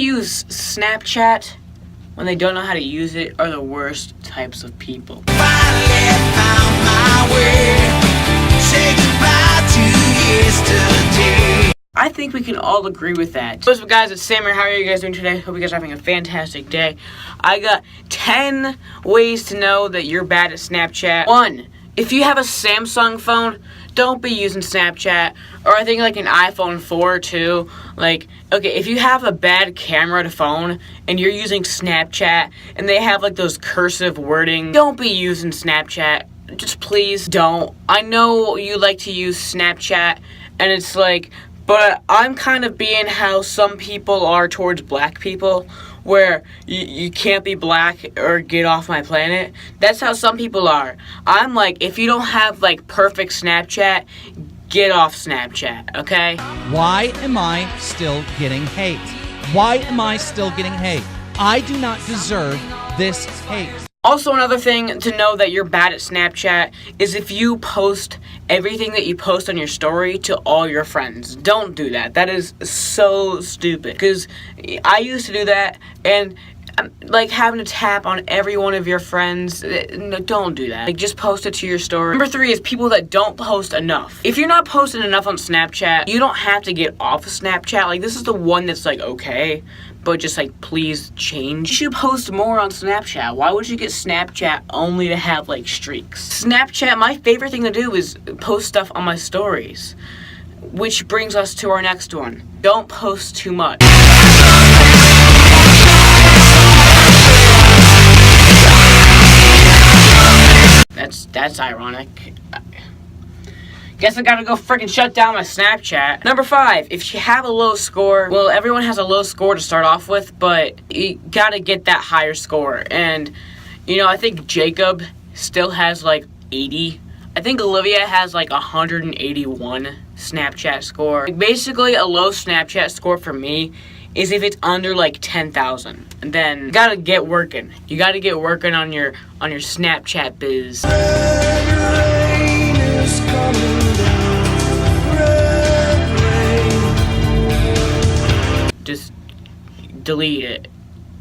use Snapchat when they don't know how to use it are the worst types of people. Finally found my way. Say goodbye to yesterday. I think we can all agree with that. What's up, guys? It's Sam here. How are you guys doing today? Hope you guys are having a fantastic day. I got 10 ways to know that you're bad at Snapchat. 1. If you have a Samsung phone, don't be using Snapchat. Or I think like an iPhone 4 too. Like, okay, if you have a bad camera to phone and you're using Snapchat and they have like those cursive wording, don't be using Snapchat. Just please don't. I know you like to use Snapchat and it's like, but I'm kind of being how some people are towards black people, where you can't be black or get off my planet. That's how some people are. I'm like, if you don't have like perfect Snapchat, get off Snapchat, okay? Why am I still getting hate? Why am I still getting hate? I do not deserve this hate. Also, another thing to know that you're bad at Snapchat is if you post everything that you post on your story to all your friends. Don't do that. That is so stupid. Because I used to do that, and like having to tap on every one of your friends. No, don't do that. Like, just post it to your story. Number 3 is people that don't post enough. If you're not posting enough on Snapchat, you don't have to get off of Snapchat. Like, this is the one that's like, okay, but just like, please change. You should post more on Snapchat. Why would you get Snapchat only to have like streaks? Snapchat, my favorite thing to do is post stuff on my stories. Which brings us to our next one. Don't post too much. That's ironic. Guess I gotta go freaking shut down my Snapchat. Number 5, if you have a low score, well, everyone has a low score to start off with, but you gotta get that higher score. And, you know, I think Jacob still has like 80. I think Olivia has like 181 Snapchat score. Like, basically, a low Snapchat score for me is if it's under like 10,000. And then you gotta get working. You gotta get working on your Snapchat biz. Just delete it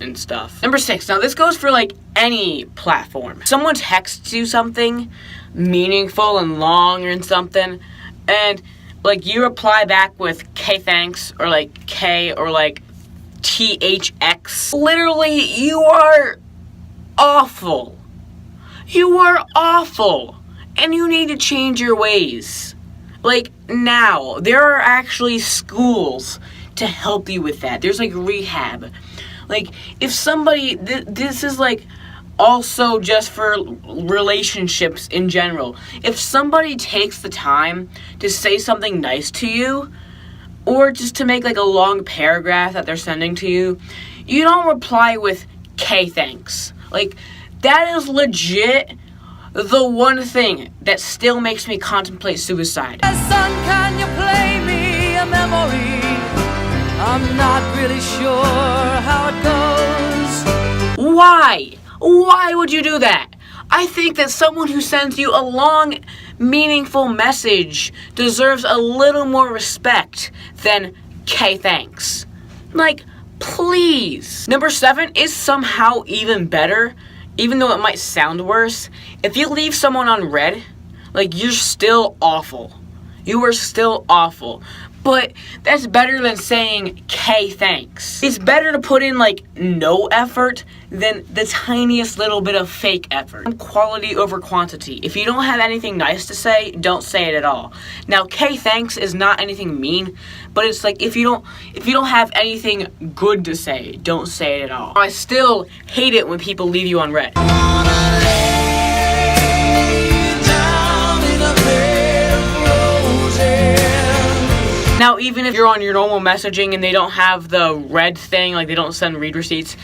and stuff. Number 6, now this goes for like any platform. Someone texts you something meaningful and long and something, and like you reply back with K thanks or like K or like THX. Literally, you are awful. You are awful. And you need to change your ways. Like, now. There are actually schools to help you with that. There's like rehab. Like, if somebody, this is like also just for relationships in general. If somebody takes the time to say something nice to you, or just to make like a long paragraph that they're sending to you, you don't reply with K thanks. Like, that is legit the one thing that still makes me contemplate suicide. Son, can you play me a memory? I'm not really sure how it goes. Why? Why would you do that? I think that someone who sends you a long, meaningful message deserves a little more respect than K thanks. Like, please. Number 7 is somehow even better, even though it might sound worse. If you leave someone on red, like, you're still awful. You are still awful. But that's better than saying K thanks. It's better to put in like no effort than the tiniest little bit of fake effort. Quality over quantity. If you don't have anything nice to say, don't say it at all. Now, K thanks is not anything mean, but it's like if you don't have anything good to say, don't say it at all. I still hate it when people leave you on red. Now, even if you're on your normal messaging and they don't have the red thing, like they don't send read receipts,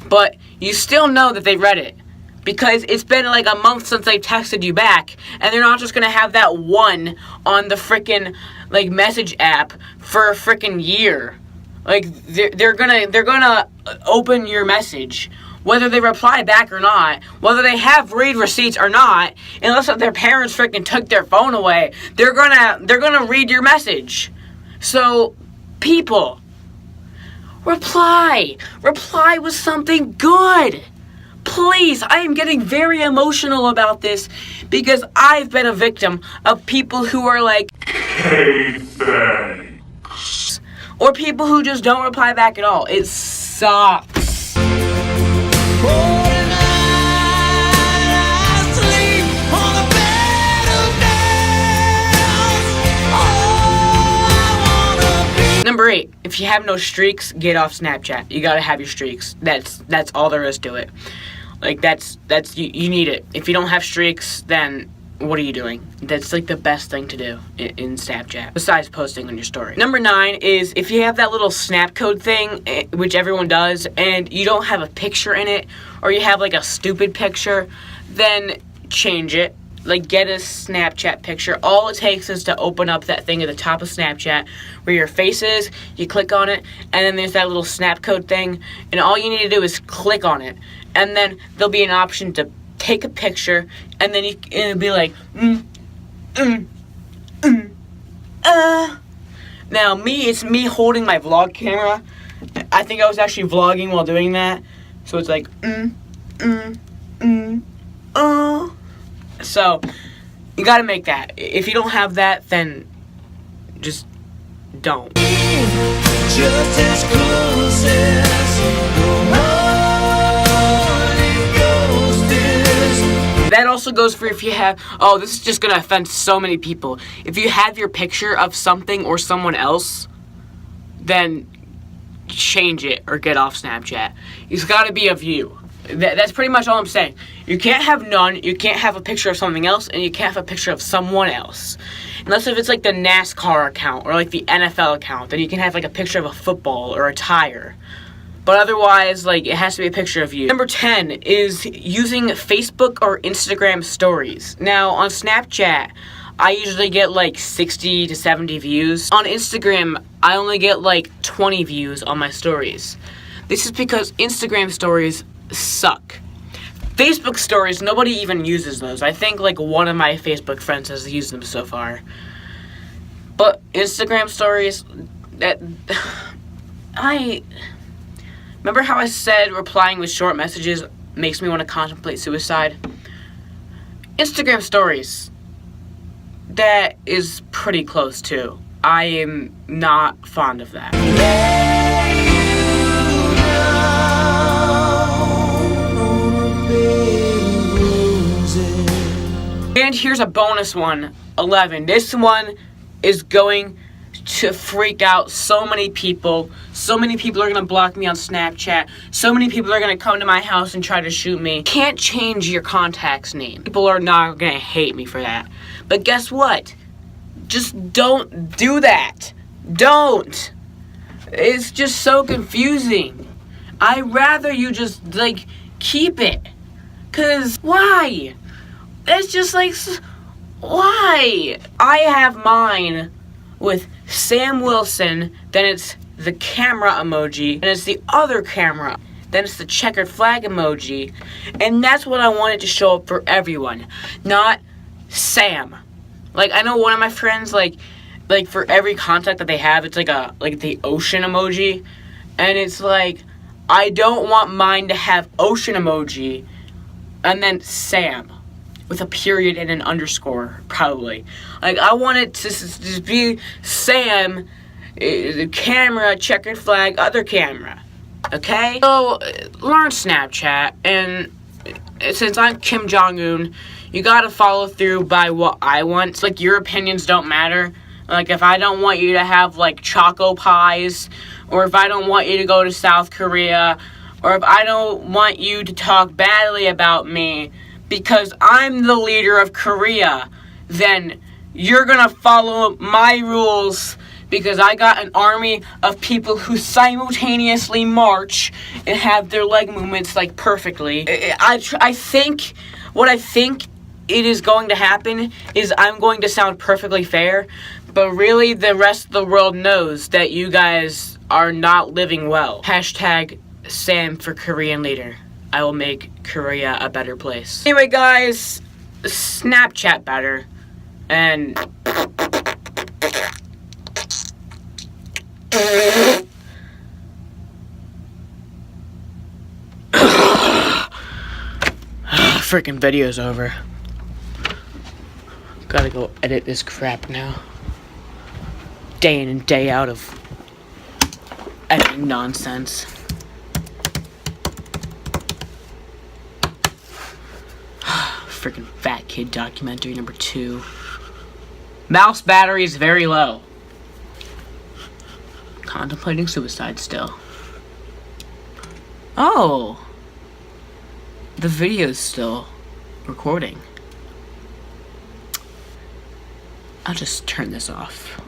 but you still know that they read it. Because it's been like a month since they texted you back, and they're not just gonna have that one on the frickin' like message app for a frickin' year. Like, they're gonna open your message, whether they reply back or not, whether they have read receipts or not, unless their parents frickin' took their phone away, they're gonna read your message. So, people, reply. Reply with something good. Please, I am getting very emotional about this because I've been a victim of people who are like, hey, thanks. Or people who just don't reply back at all. It sucks. Number 8, if you have no streaks, get off Snapchat. You gotta have your streaks. That's all there is to it. Like, that's you need it. If you don't have streaks, then what are you doing? That's like the best thing to do in Snapchat, besides posting on your story. Number 9 is if you have that little snap code thing, which everyone does, and you don't have a picture in it, or you have like a stupid picture, then change it. Like, get a Snapchat picture. All it takes is to open up that thing at the top of Snapchat where your face is, you click on it, and then there's that little snap code thing, and all you need to do is click on it, and then there'll be an option to take a picture, and then it'll be like, Now, it's me holding my vlog camera. I think I was actually vlogging while doing that, so it's like, So, you gotta make that. If you don't have that, then just don't. Just as close as That also goes for if you have, this is just gonna offend so many people. If you have your picture of something or someone else, then change it or get off Snapchat. It's gotta be of you. That's pretty much all I'm saying. You can't have none, you can't have a picture of something else, and you can't have a picture of someone else. Unless if it's like the NASCAR account or like the NFL account, then you can have like a picture of a football or a tire. But otherwise, like, it has to be a picture of you. Number 10 is using Facebook or Instagram stories. Now, on Snapchat, I usually get like 60 to 70 views. On Instagram, I only get like 20 views on my stories. This is because Instagram stories suck. Facebook stories, nobody even uses those. I think like one of my Facebook friends has used them so far. But Instagram stories, remember how I said replying with short messages makes me want to contemplate suicide? Instagram stories, that is pretty close too. I am not fond of that. And here's a bonus one, 11. This one is going to freak out so many people. So many people are going to block me on Snapchat. So many people are going to come to my house and try to shoot me. Can't change your contact's name. People are not going to hate me for that. But guess what? Just don't do that. Don't. It's just so confusing. I'd rather you just, like, keep it. 'Cause why? It's just like, why? I have mine with Sam Wilson, then it's the camera emoji, and it's the other camera, then it's the checkered flag emoji, and that's what I wanted to show up for everyone, not Sam. Like, I know one of my friends, like for every contact that they have, it's like the ocean emoji, and it's like, I don't want mine to have ocean emoji, and then Sam, with a period and an underscore, probably. Like, I want it to just be Sam, the camera, checkered flag, other camera. Okay? So, learn Snapchat, and since I'm Kim Jong-un, you gotta follow through by what I want. It's like, your opinions don't matter. Like, if I don't want you to have, like, choco pies, or if I don't want you to go to South Korea, or if I don't want you to talk badly about me, because I'm the leader of Korea, then you're gonna follow my rules, because I got an army of people who simultaneously march and have their leg movements, like, perfectly. I think it is going to happen is I'm going to sound perfectly fair, but really the rest of the world knows that you guys are not living well. Hashtag Sam for Korean leader. I will make Korea a better place. Anyway, guys, Snapchat better, and freaking video's over. Gotta go edit this crap now. Day in and day out of editing nonsense. Freaking fat kid documentary number 2. Mouse battery is very low. Contemplating suicide still. Oh. The video's still recording. I'll just turn this off.